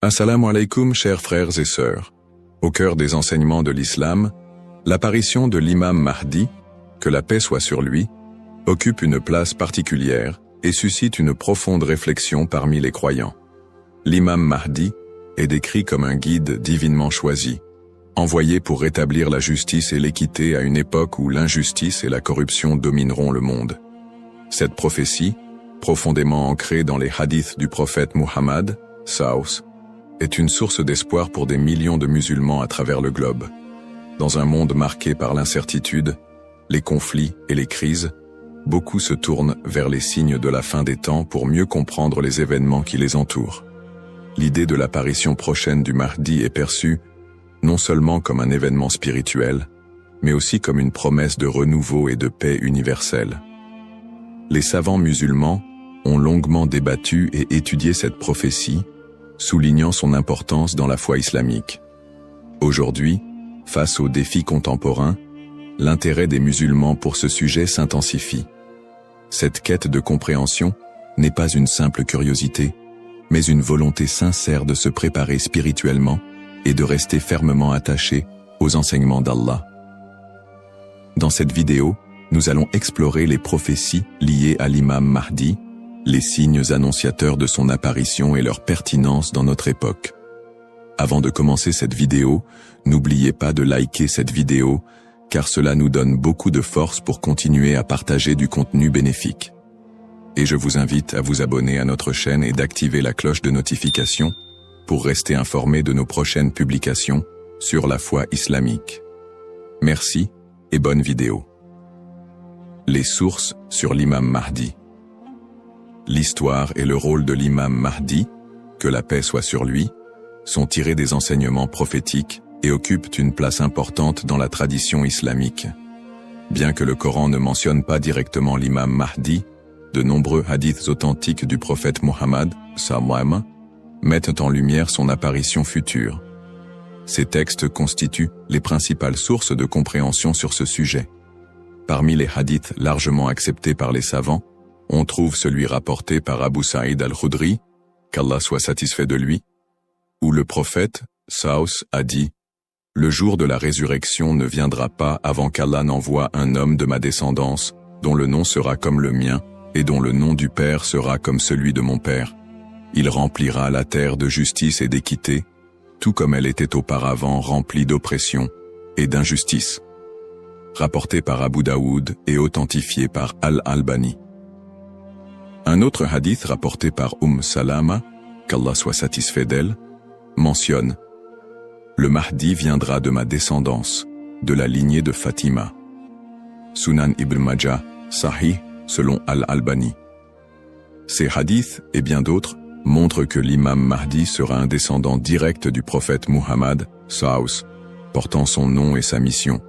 Assalamu alaikum, chers frères et sœurs. Au cœur des enseignements de l'islam, l'apparition de l'imam Mahdi, que la paix soit sur lui, occupe une place particulière et suscite une profonde réflexion parmi les croyants. L'imam Mahdi est décrit comme un guide divinement choisi, envoyé pour rétablir la justice et l'équité à une époque où l'injustice et la corruption domineront le monde. Cette prophétie, profondément ancrée dans les hadiths du prophète Muhammad, Saus, est une source d'espoir pour des millions de musulmans à travers le globe. Dans un monde marqué par l'incertitude, les conflits et les crises, beaucoup se tournent vers les signes de la fin des temps pour mieux comprendre les événements qui les entourent. L'idée de l'apparition prochaine du Mahdi est perçue non seulement comme un événement spirituel, mais aussi comme une promesse de renouveau et de paix universelle. Les savants musulmans ont longuement débattu et étudié cette prophétie, soulignant son importance dans la foi islamique. Aujourd'hui, face aux défis contemporains, l'intérêt des musulmans pour ce sujet s'intensifie. Cette quête de compréhension n'est pas une simple curiosité, mais une volonté sincère de se préparer spirituellement et de rester fermement attaché aux enseignements d'Allah. Dans cette vidéo, nous allons explorer les prophéties liées à l'imam Mahdi, les signes annonciateurs de son apparition et leur pertinence dans notre époque. Avant de commencer cette vidéo, n'oubliez pas de liker cette vidéo, car cela nous donne beaucoup de force pour continuer à partager du contenu bénéfique. Et je vous invite à vous abonner à notre chaîne et d'activer la cloche de notification pour rester informé de nos prochaines publications sur la foi islamique. Merci et bonne vidéo. Les sources sur l'imam Mahdi. L'histoire et le rôle de l'imam Mahdi, que la paix soit sur lui, sont tirés des enseignements prophétiques et occupent une place importante dans la tradition islamique. Bien que le Coran ne mentionne pas directement l'imam Mahdi, de nombreux hadiths authentiques du prophète Muhammad, sallam, mettent en lumière son apparition future. Ces textes constituent les principales sources de compréhension sur ce sujet. Parmi les hadiths largement acceptés par les savants, on trouve celui rapporté par Abu Saïd al-Khudri, qu'Allah soit satisfait de lui, où le prophète, Saus, a dit « Le jour de la résurrection ne viendra pas avant qu'Allah n'envoie un homme de ma descendance, dont le nom sera comme le mien, et dont le nom du Père sera comme celui de mon Père. Il remplira la terre de justice et d'équité, tout comme elle était auparavant remplie d'oppression et d'injustice. » Rapporté par Abu Daoud et authentifié par Al-Albani. Un autre hadith rapporté par Salama, qu'Allah soit satisfait d'elle, mentionne « Le Mahdi viendra de ma descendance, de la lignée de Fatima. » Sunan Ibn Majah, Sahih, selon Al-Albani. Ces hadiths et bien d'autres montrent que l'imam Mahdi sera un descendant direct du prophète Muhammad, Saus, portant son nom et sa mission.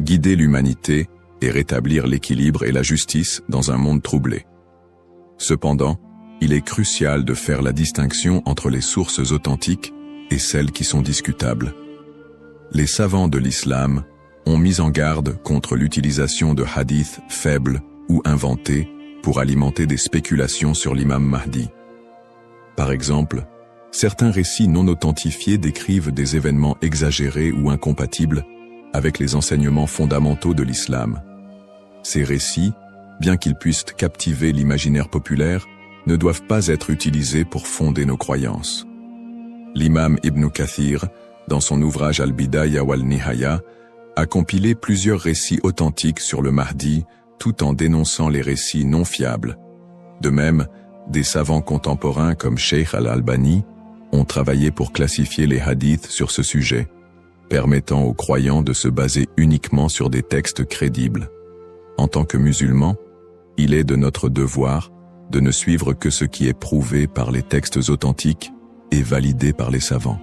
Guider l'humanité et rétablir l'équilibre et la justice dans un monde troublé. Cependant, il est crucial de faire la distinction entre les sources authentiques et celles qui sont discutables. Les savants de l'islam ont mis en garde contre l'utilisation de hadiths faibles ou inventés pour alimenter des spéculations sur l'imam Mahdi. Par exemple, certains récits non authentifiés décrivent des événements exagérés ou incompatibles avec les enseignements fondamentaux de l'islam. Ces récits, bien qu'ils puissent captiver l'imaginaire populaire, ne doivent pas être utilisés pour fonder nos croyances. L'imam Ibn Kathir, dans son ouvrage Al-Bidaya wal-Nihaya, a compilé plusieurs récits authentiques sur le Mahdi, tout en dénonçant les récits non fiables. De même, des savants contemporains comme Sheikh Al-Albani ont travaillé pour classifier les hadiths sur ce sujet, permettant aux croyants de se baser uniquement sur des textes crédibles. En tant que musulmans, il est de notre devoir de ne suivre que ce qui est prouvé par les textes authentiques et validé par les savants.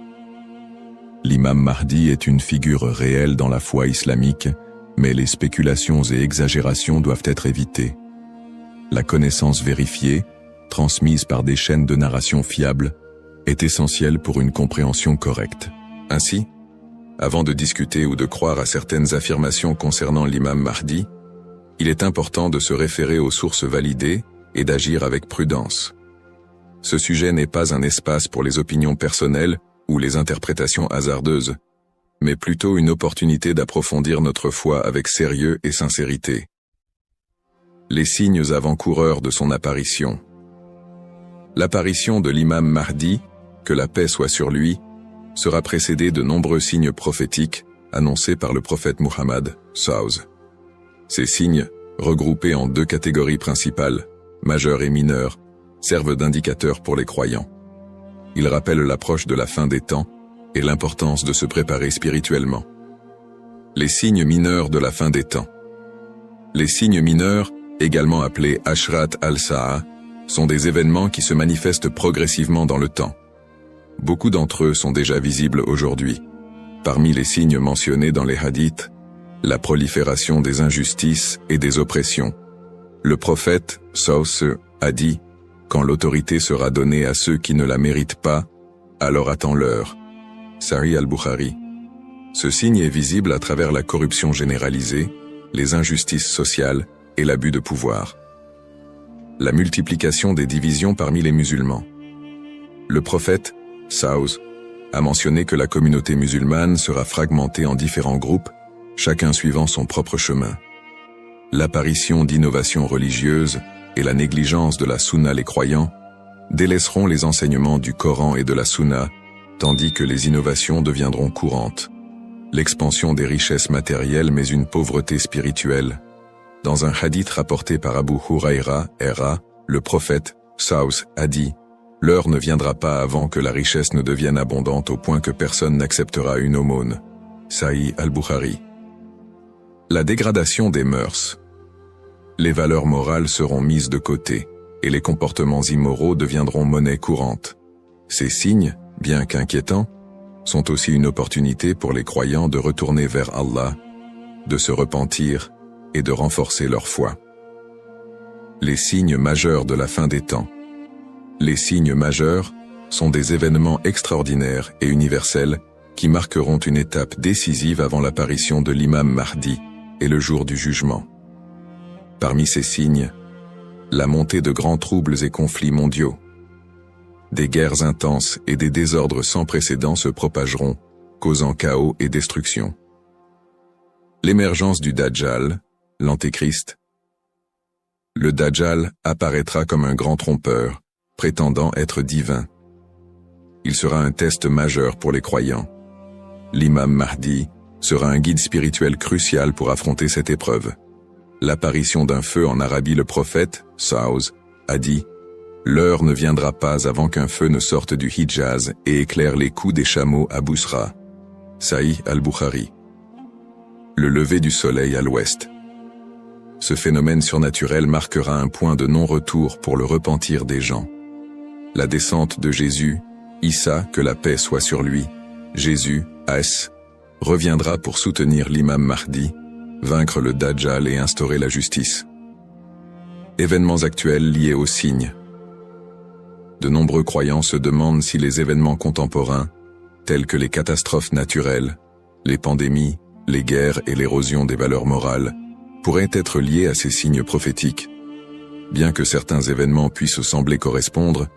L'imam Mahdi est une figure réelle dans la foi islamique, mais les spéculations et exagérations doivent être évitées. La connaissance vérifiée, transmise par des chaînes de narration fiables, est essentielle pour une compréhension correcte. Ainsi, avant de discuter ou de croire à certaines affirmations concernant l'imam Mahdi, il est important de se référer aux sources validées et d'agir avec prudence. Ce sujet n'est pas un espace pour les opinions personnelles ou les interprétations hasardeuses, mais plutôt une opportunité d'approfondir notre foi avec sérieux et sincérité. Les signes avant-coureurs de son apparition. L'apparition de l'imam Mahdi, que la paix soit sur lui, sera précédée de nombreux signes prophétiques annoncés par le prophète Muhammad SAW. Ces signes, regroupés en deux catégories principales, majeurs et mineurs, servent d'indicateurs pour les croyants. Ils rappellent l'approche de la fin des temps et l'importance de se préparer spirituellement. Les signes mineurs de la fin des temps. Les signes mineurs, également appelés Ashrat al-Sa'a, sont des événements qui se manifestent progressivement dans le temps. Beaucoup d'entre eux sont déjà visibles aujourd'hui. Parmi les signes mentionnés dans les hadiths, la prolifération des injustices et des oppressions. Le prophète, sallallahu a dit, « Quand l'autorité sera donnée à ceux qui ne la méritent pas, alors attends-leur. » Sahih al-Bukhari. Ce signe est visible à travers la corruption généralisée, les injustices sociales et l'abus de pouvoir. La multiplication des divisions parmi les musulmans. Le prophète, sallallahu, a mentionné que la communauté musulmane sera fragmentée en différents groupes, chacun suivant son propre chemin. L'apparition d'innovations religieuses et la négligence de la sunna les croyants délaisseront les enseignements du Coran et de la sunna, tandis que les innovations deviendront courantes. L'expansion des richesses matérielles mais une pauvreté spirituelle. Dans un hadith rapporté par Abu Huraira, le prophète, sallallahu, a dit « L'heure ne viendra pas avant que la richesse ne devienne abondante au point que personne n'acceptera une aumône. » Sahih al-Bukhari. La dégradation des mœurs. Les valeurs morales seront mises de côté, et les comportements immoraux deviendront monnaie courante. Ces signes, bien qu'inquiétants, sont aussi une opportunité pour les croyants de retourner vers Allah, de se repentir et de renforcer leur foi. Les signes majeurs de la fin des temps. Les signes majeurs sont des événements extraordinaires et universels qui marqueront une étape décisive avant l'apparition de l'imam Mahdi et le jour du jugement. Parmi ces signes, la montée de grands troubles et conflits mondiaux. Des guerres intenses et des désordres sans précédent se propageront, causant chaos et destruction. L'émergence du Dajjal, l'Antéchrist. Le Dajjal apparaîtra comme un grand trompeur, prétendant être divin. Il sera un test majeur pour les croyants. L'imam Mahdi sera un guide spirituel crucial pour affronter cette épreuve. L'apparition d'un feu en Arabie, le prophète, sallallahu, a dit « L'heure ne viendra pas avant qu'un feu ne sorte du Hijaz et éclaire les coups des chameaux à Bousra. » Sahih al-Bukhari. Le lever du soleil à l'ouest. Ce phénomène surnaturel marquera un point de non-retour pour le repentir des gens. La descente de Jésus, Issa, que la paix soit sur lui, Jésus, As, reviendra pour soutenir l'imam Mahdi, vaincre le Dajjal et instaurer la justice. Événements actuels liés aux signes. De nombreux croyants se demandent si les événements contemporains, tels que les catastrophes naturelles, les pandémies, les guerres et l'érosion des valeurs morales, pourraient être liés à ces signes prophétiques. Bien que certains événements puissent sembler correspondre,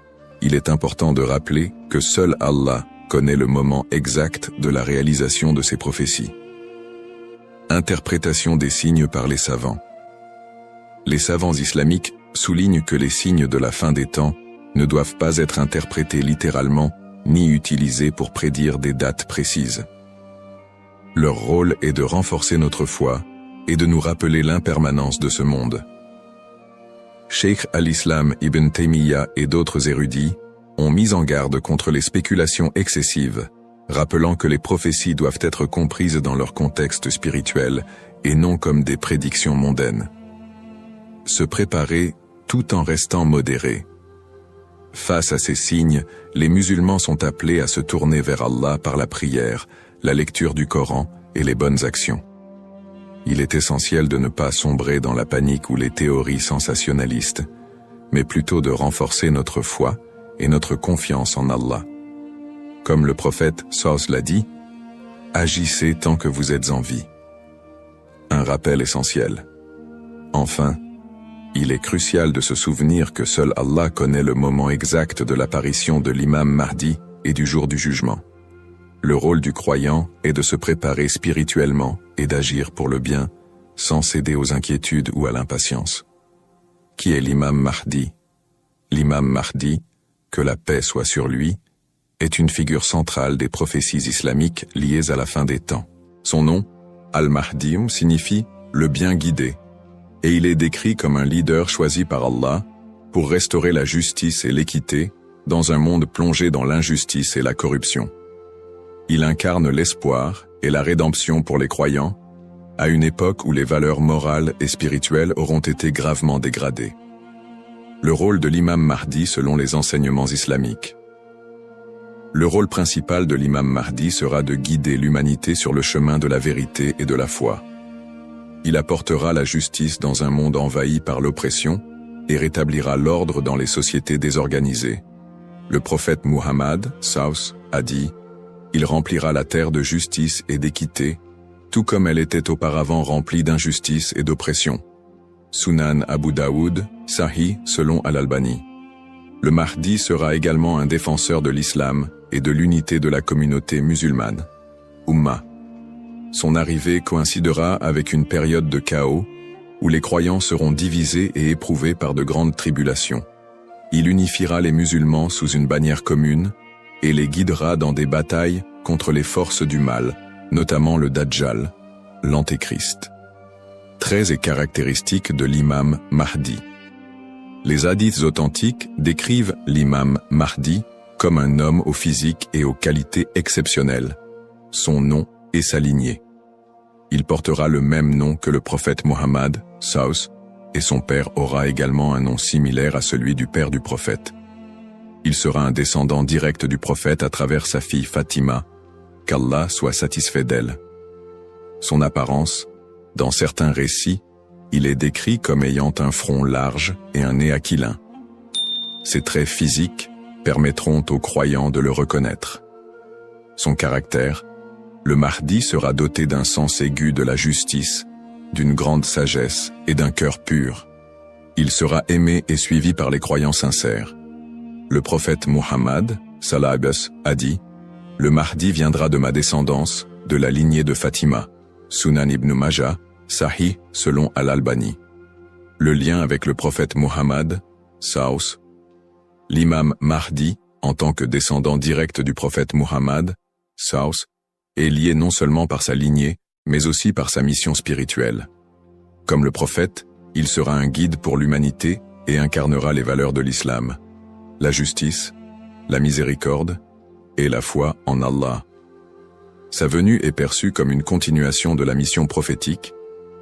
il est important de rappeler que seul Allah connaît le moment exact de la réalisation de ces prophéties. Interprétation des signes par les savants. Les savants islamiques soulignent que les signes de la fin des temps ne doivent pas être interprétés littéralement ni utilisés pour prédire des dates précises. Leur rôle est de renforcer notre foi et de nous rappeler l'impermanence de ce monde. Cheikh al-Islam Ibn Taymiyyah et d'autres érudits ont mis en garde contre les spéculations excessives, rappelant que les prophéties doivent être comprises dans leur contexte spirituel et non comme des prédictions mondaines. Se préparer tout en restant modéré. Face à ces signes, les musulmans sont appelés à se tourner vers Allah par la prière, la lecture du Coran et les bonnes actions. Il est essentiel de ne pas sombrer dans la panique ou les théories sensationnalistes, mais plutôt de renforcer notre foi et notre confiance en Allah. Comme le prophète sallallahu l'a dit, « Agissez tant que vous êtes en vie ». Un rappel essentiel. Enfin, Il est crucial de se souvenir que seul Allah connaît le moment exact de l'apparition de l'imam Mahdi et du jour du jugement. Le rôle du croyant est de se préparer spirituellement et d'agir pour le bien, sans céder aux inquiétudes ou à l'impatience. Qui est l'imam Mahdi? L'imam Mahdi, que la paix soit sur lui, est une figure centrale des prophéties islamiques liées à la fin des temps. Son nom, Al-Mahdi, signifie « le bien guidé », et il est décrit comme un leader choisi par Allah pour restaurer la justice et l'équité dans un monde plongé dans l'injustice et la corruption. Il incarne l'espoir et la rédemption pour les croyants, à une époque où les valeurs morales et spirituelles auront été gravement dégradées. Le rôle de l'imam Mahdi selon les enseignements islamiques. Le rôle principal de l'imam Mahdi sera de guider l'humanité sur le chemin de la vérité et de la foi. Il apportera la justice dans un monde envahi par l'oppression et rétablira l'ordre dans les sociétés désorganisées. Le prophète Muhammad, Saus, a dit « Il remplira la terre de justice et d'équité, tout comme elle était auparavant remplie d'injustice et d'oppression. » Sunan Abu Daoud, Sahih selon Al-Albani. Le Mahdi sera également un défenseur de l'islam et de l'unité de la communauté musulmane. Ummah. Son arrivée coïncidera avec une période de chaos où les croyants seront divisés et éprouvés par de grandes tribulations. Il unifiera les musulmans sous une bannière commune et les guidera dans des batailles contre les forces du mal, notamment le Dajjal, l'Antéchrist. Traits et caractéristiques de l'imam Mahdi. Les hadiths authentiques décrivent l'imam Mahdi comme un homme au physique et aux qualités exceptionnelles, son nom et sa lignée. Il portera le même nom que le prophète Muhammad, Saus, et son père aura également un nom similaire à celui du père du prophète. Il sera un descendant direct du prophète à travers sa fille Fatima, qu'Allah soit satisfait d'elle. Son apparence, dans certains récits, il est décrit comme ayant un front large et un nez aquilin. Ses traits physiques permettront aux croyants de le reconnaître. Son caractère, le Mahdi sera doté d'un sens aigu de la justice, d'une grande sagesse et d'un cœur pur. Il sera aimé et suivi par les croyants sincères. Le prophète Muhammad, sallallahu alayhi wa sallam, a dit « Le Mahdi viendra de ma descendance, de la lignée de Fatima. » Sunan ibn Majah, Sahih selon Al-Albani. Le lien avec le prophète Muhammad, Saus. L'imam Mahdi, en tant que descendant direct du prophète Muhammad, Saus, est lié non seulement par sa lignée, mais aussi par sa mission spirituelle. Comme le prophète, il sera un guide pour l'humanité et incarnera les valeurs de l'islam, la justice, la miséricorde et la foi en Allah. Sa venue est perçue comme une continuation de la mission prophétique,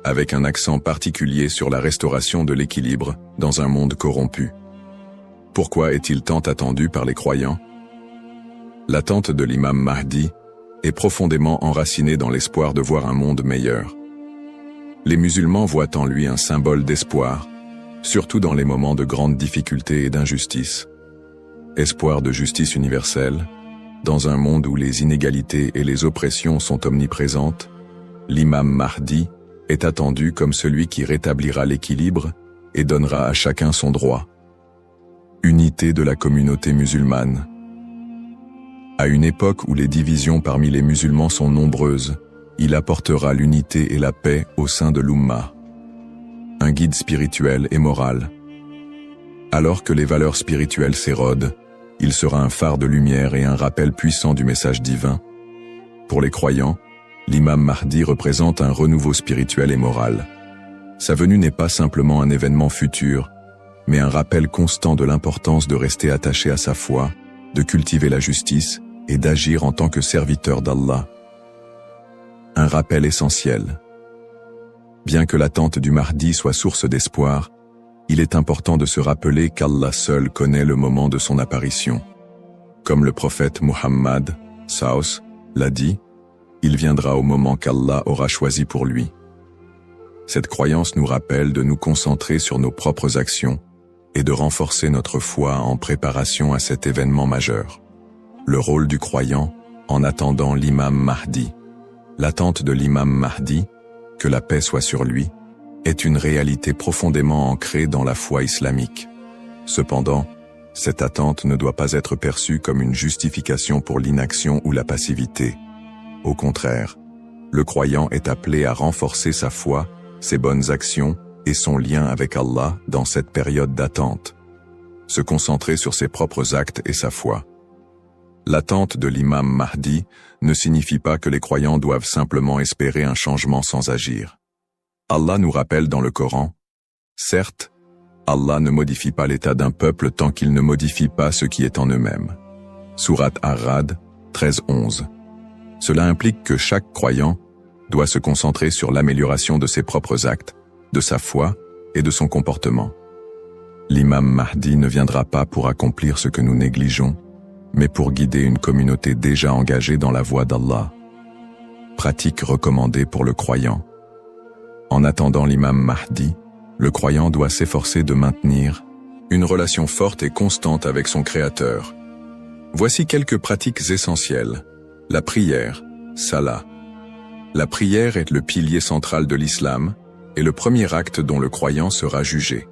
avec un accent particulier sur la restauration de l'équilibre dans un monde corrompu. Pourquoi est-il tant attendu par les croyants? L'attente de l'imam Mahdi est profondément enracinée dans l'espoir de voir un monde meilleur. Les musulmans voient en lui un symbole d'espoir, surtout dans les moments de grandes difficultés et d'injustice. Espoir de justice universelle, dans un monde où les inégalités et les oppressions sont omniprésentes, l'imam Mahdi est attendu comme celui qui rétablira l'équilibre et donnera à chacun son droit. Unité de la communauté musulmane. À une époque où les divisions parmi les musulmans sont nombreuses, il apportera l'unité et la paix au sein de l'Ummah. Un guide spirituel et moral. Alors que les valeurs spirituelles s'érodent, il sera un phare de lumière et un rappel puissant du message divin. Pour les croyants, l'imam Mahdi représente un renouveau spirituel et moral. Sa venue n'est pas simplement un événement futur, mais un rappel constant de l'importance de rester attaché à sa foi, de cultiver la justice et d'agir en tant que serviteur d'Allah. Un rappel essentiel. Bien que l'attente du Mahdi soit source d'espoir, il est important de se rappeler qu'Allah seul connaît le moment de son apparition. Comme le prophète Muhammad, Saus, l'a dit, il viendra au moment qu'Allah aura choisi pour lui. Cette croyance nous rappelle de nous concentrer sur nos propres actions et de renforcer notre foi en préparation à cet événement majeur. Le rôle du croyant en attendant l'imam Mahdi. L'attente de l'imam Mahdi, que la paix soit sur lui, est une réalité profondément ancrée dans la foi islamique. Cependant, cette attente ne doit pas être perçue comme une justification pour l'inaction ou la passivité. Au contraire, le croyant est appelé à renforcer sa foi, ses bonnes actions et son lien avec Allah dans cette période d'attente. Se concentrer sur ses propres actes et sa foi. L'attente de l'imam Mahdi ne signifie pas que les croyants doivent simplement espérer un changement sans agir. Allah nous rappelle dans le Coran, « Certes, Allah ne modifie pas l'état d'un peuple tant qu'il ne modifie pas ce qui est en eux-mêmes. » Sourate Ar-Ra'd 13-11. Cela implique que chaque croyant doit se concentrer sur l'amélioration de ses propres actes, de sa foi et de son comportement. L'imam Mahdi ne viendra pas pour accomplir ce que nous négligeons, mais pour guider une communauté déjà engagée dans la voie d'Allah. Pratique recommandée pour le croyant. En attendant l'imam Mahdi, le croyant doit s'efforcer de maintenir une relation forte et constante avec son Créateur. Voici quelques pratiques essentielles. La prière, salat. La prière est le pilier central de l'islam et le premier acte dont le croyant sera jugé.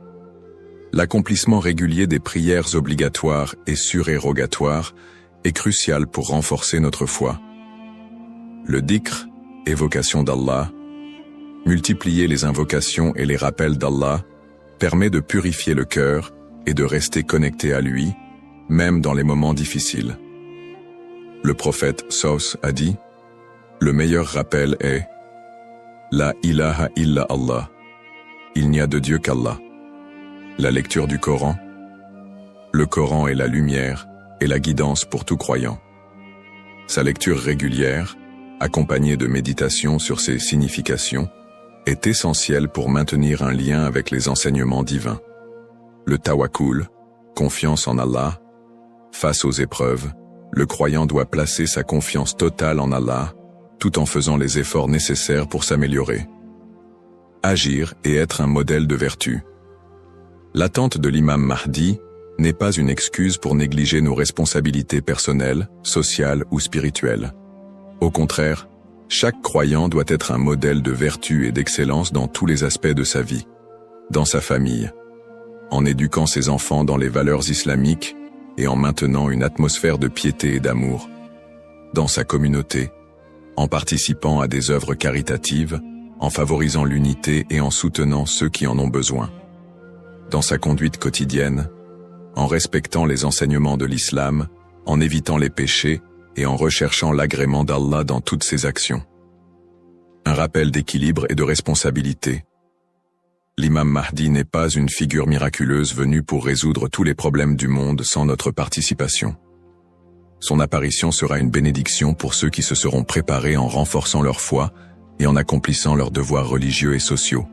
L'accomplissement régulier des prières obligatoires et surérogatoires est crucial pour renforcer notre foi. Le dhikr, évocation d'Allah, multiplier les invocations et les rappels d'Allah, permet de purifier le cœur et de rester connecté à lui, même dans les moments difficiles. Le prophète Saus a dit, « Le meilleur rappel est « La ilaha illa Allah » Il n'y a de Dieu qu'Allah. La lecture du Coran. Le Coran est la lumière et la guidance pour tout croyant. Sa lecture régulière, accompagnée de méditation sur ses significations, est essentielle pour maintenir un lien avec les enseignements divins. Le tawakkul, confiance en Allah. Face aux épreuves, le croyant doit placer sa confiance totale en Allah, tout en faisant les efforts nécessaires pour s'améliorer. Agir et être un modèle de vertu. L'attente de l'imam Mahdi n'est pas une excuse pour négliger nos responsabilités personnelles, sociales ou spirituelles. Au contraire, chaque croyant doit être un modèle de vertu et d'excellence dans tous les aspects de sa vie, dans sa famille, en éduquant ses enfants dans les valeurs islamiques et en maintenant une atmosphère de piété et d'amour, dans sa communauté, en participant à des œuvres caritatives, en favorisant l'unité et en soutenant ceux qui en ont besoin. Dans sa conduite quotidienne, en respectant les enseignements de l'islam, en évitant les péchés et en recherchant l'agrément d'Allah dans toutes ses actions. Un rappel d'équilibre et de responsabilité. L'imam Mahdi n'est pas une figure miraculeuse venue pour résoudre tous les problèmes du monde sans notre participation. Son apparition sera une bénédiction pour ceux qui se seront préparés en renforçant leur foi et en accomplissant leurs devoirs religieux et sociaux.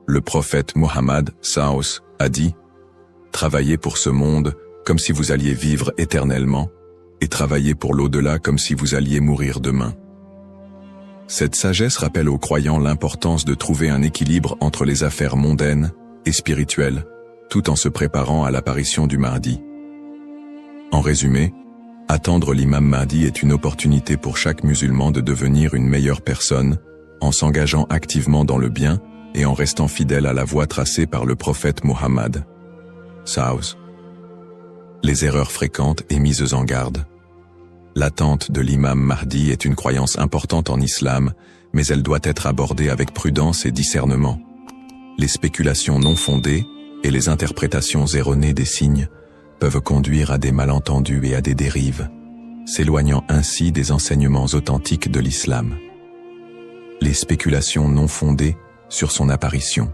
Le prophète Muhammad Saus a dit « Travaillez pour ce monde comme si vous alliez vivre éternellement, et travaillez pour l'au-delà comme si vous alliez mourir demain. » Cette sagesse rappelle aux croyants l'importance de trouver un équilibre entre les affaires mondaines et spirituelles, tout en se préparant à l'apparition du Mahdi. En résumé, attendre l'imam Mahdi est une opportunité pour chaque musulman de devenir une meilleure personne, en s'engageant activement dans le bien et en restant fidèle à la voie tracée par le prophète Muhammad. Saus. Les erreurs fréquentes et mises en garde. L'attente de l'imam Mahdi est une croyance importante en islam, mais elle doit être abordée avec prudence et discernement. Les spéculations non fondées et les interprétations erronées des signes peuvent conduire à des malentendus et à des dérives, s'éloignant ainsi des enseignements authentiques de l'islam. Les spéculations non fondées sur son apparition.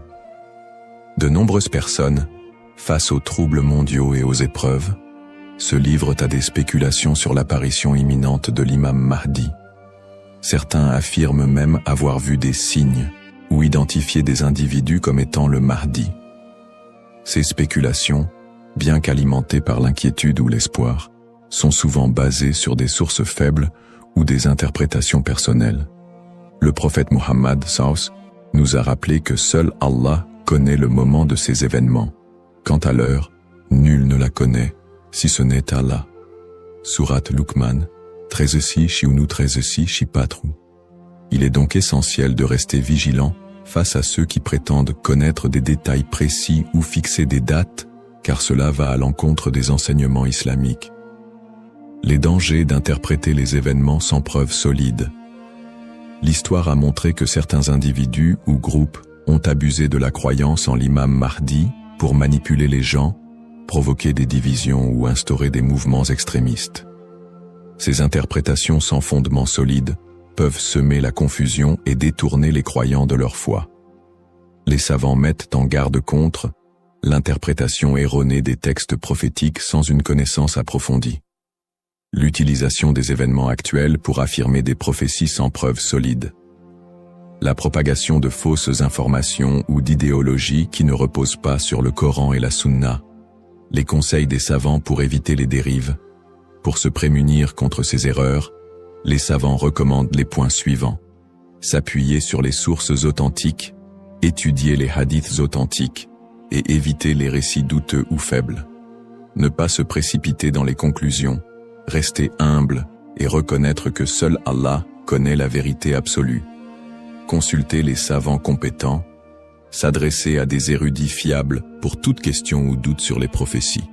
De nombreuses personnes, face aux troubles mondiaux et aux épreuves, se livrent à des spéculations sur l'apparition imminente de l'imam Mahdi. Certains affirment même avoir vu des signes ou identifié des individus comme étant le Mahdi. Ces spéculations, bien qu'alimentées par l'inquiétude ou l'espoir, sont souvent basées sur des sources faibles ou des interprétations personnelles. Le prophète Muhammad Saus nous a rappelé que seul Allah connaît le moment de ces événements. Quant à l'heure, nul ne la connaît, si ce n'est Allah. Sourate Luqman, 13-6 13-6 4. Il est donc essentiel de rester vigilant face à ceux qui prétendent connaître des détails précis ou fixer des dates, car cela va à l'encontre des enseignements islamiques. Les dangers d'interpréter les événements sans preuve solide. L'histoire a montré que certains individus ou groupes ont abusé de la croyance en l'imam Mahdi pour manipuler les gens, provoquer des divisions ou instaurer des mouvements extrémistes. Ces interprétations sans fondement solide peuvent semer la confusion et détourner les croyants de leur foi. Les savants mettent en garde contre l'interprétation erronée des textes prophétiques sans une connaissance approfondie. L'utilisation des événements actuels pour affirmer des prophéties sans preuve solide. La propagation de fausses informations ou d'idéologies qui ne reposent pas sur le Coran et la Sunna. Les conseils des savants pour éviter les dérives. Pour se prémunir contre ces erreurs, les savants recommandent les points suivants. S'appuyer sur les sources authentiques, étudier les hadiths authentiques et éviter les récits douteux ou faibles. Ne pas se précipiter dans les conclusions, rester humble et reconnaître que seul Allah connaît la vérité absolue. Consulter les savants compétents, s'adresser à des érudits fiables pour toute question ou doute sur les prophéties.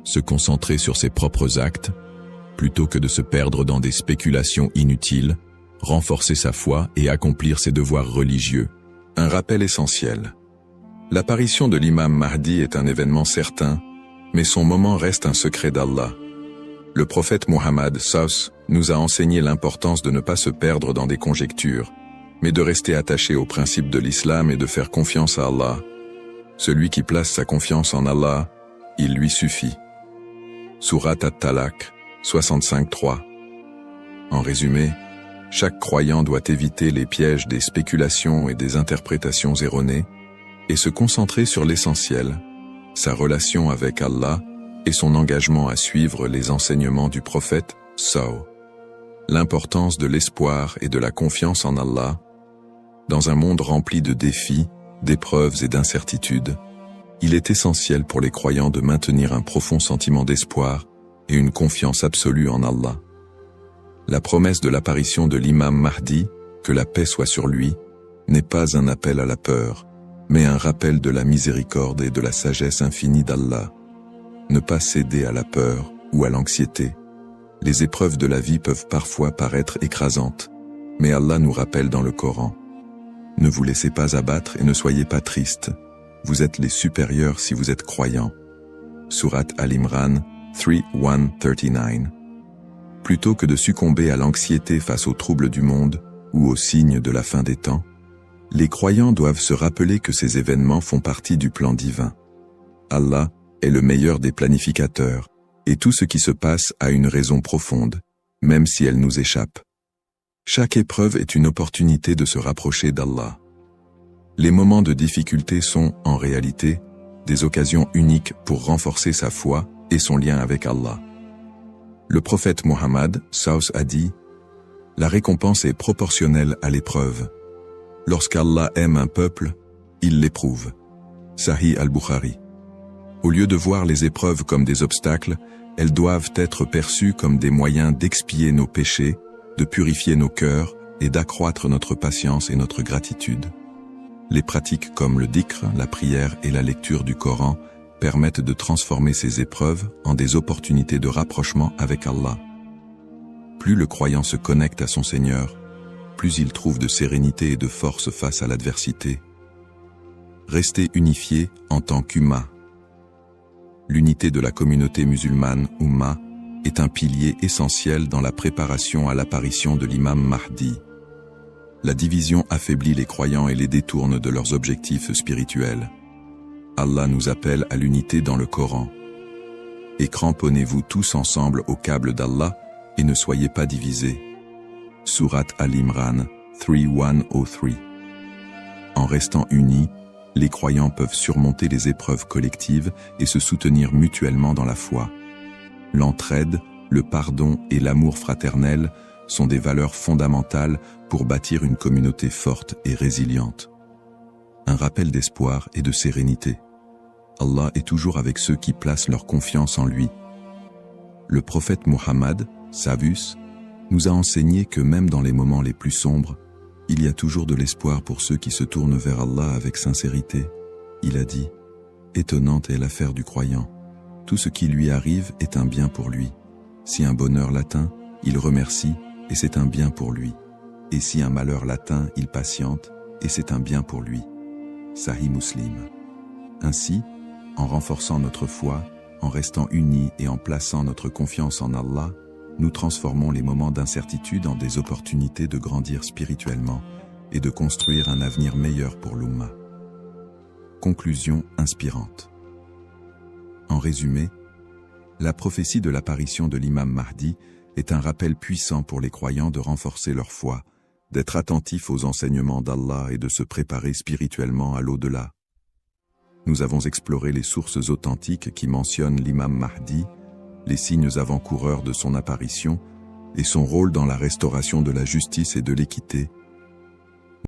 Se concentrer sur ses propres actes, plutôt que de se perdre dans des spéculations inutiles, renforcer sa foi et accomplir ses devoirs religieux. Un rappel essentiel. L'apparition de l'imam Mahdi est un événement certain, mais son moment reste un secret d'Allah. Le prophète Muhammad SAW nous a enseigné l'importance de ne pas se perdre dans des conjectures, mais de rester attaché aux principes de l'islam et de faire confiance à Allah. Celui qui place sa confiance en Allah, il lui suffit. Sourate At-Talaq, 65-3. En résumé, chaque croyant doit éviter les pièges des spéculations et des interprétations erronées et se concentrer sur l'essentiel, sa relation avec Allah et son engagement à suivre les enseignements du prophète SAW. L'importance de l'espoir et de la confiance en Allah. Dans un monde rempli de défis, d'épreuves et d'incertitudes, il est essentiel pour les croyants de maintenir un profond sentiment d'espoir et une confiance absolue en Allah. La promesse de l'apparition de l'imam Mahdi, que la paix soit sur lui, n'est pas un appel à la peur, mais un rappel de la miséricorde et de la sagesse infinie d'Allah. Ne pas céder à la peur ou à l'anxiété. Les épreuves de la vie peuvent parfois paraître écrasantes, mais Allah nous rappelle dans le Coran. Ne vous laissez pas abattre et ne soyez pas tristes. Vous êtes les supérieurs si vous êtes croyants. Sourate Al-Imran 3:1-39. Plutôt que de succomber à l'anxiété face aux troubles du monde ou aux signes de la fin des temps, les croyants doivent se rappeler que ces événements font partie du plan divin. Allah est le meilleur des planificateurs, et tout ce qui se passe a une raison profonde, même si elle nous échappe. Chaque épreuve est une opportunité de se rapprocher d'Allah. Les moments de difficulté sont, en réalité, des occasions uniques pour renforcer sa foi et son lien avec Allah. Le prophète Muhammad SAW a dit « La récompense est proportionnelle à l'épreuve. Lorsqu'Allah aime un peuple, il l'éprouve. » Sahih al-Bukhari. Au lieu de voir les épreuves comme des obstacles, elles doivent être perçues comme des moyens d'expier nos péchés, de purifier nos cœurs et d'accroître notre patience et notre gratitude. Les pratiques comme le dhikr, la prière et la lecture du Coran permettent de transformer ces épreuves en des opportunités de rapprochement avec Allah. Plus le croyant se connecte à son Seigneur, plus il trouve de sérénité et de force face à l'adversité. Rester unifié en tant qu'Umma. L'unité de la communauté musulmane, Umma, est un pilier essentiel dans la préparation à l'apparition de l'imam Mahdi. La division affaiblit les croyants et les détourne de leurs objectifs spirituels. Allah nous appelle à l'unité dans le Coran. Et cramponnez-vous tous ensemble au câble d'Allah et ne soyez pas divisés. Sourate Al-Imran 3:1-3. En restant unis, les croyants peuvent surmonter les épreuves collectives et se soutenir mutuellement dans la foi. L'entraide, le pardon et l'amour fraternel sont des valeurs fondamentales pour bâtir une communauté forte et résiliente. Un rappel d'espoir et de sérénité. Allah est toujours avec ceux qui placent leur confiance en lui. Le prophète Muhammad, Savus, nous a enseigné que même dans les moments les plus sombres, Il y a toujours de l'espoir pour ceux qui se tournent vers Allah avec sincérité. Il a dit, étonnante est l'affaire du croyant. Tout ce qui lui arrive est un bien pour lui. Si un bonheur l'atteint, il remercie, et c'est un bien pour lui. Et si un malheur l'atteint, il patiente, et c'est un bien pour lui. Sahih Muslim. Ainsi, en renforçant notre foi, en restant unis et en plaçant notre confiance en Allah, nous transformons les moments d'incertitude en des opportunités de grandir spirituellement et de construire un avenir meilleur pour l'Ummah. Conclusion inspirante. En résumé, la prophétie de l'apparition de l'imam Mahdi est un rappel puissant pour les croyants de renforcer leur foi, d'être attentifs aux enseignements d'Allah et de se préparer spirituellement à l'au-delà. Nous avons exploré les sources authentiques qui mentionnent l'imam Mahdi, les signes avant-coureurs de son apparition et son rôle dans la restauration de la justice et de l'équité,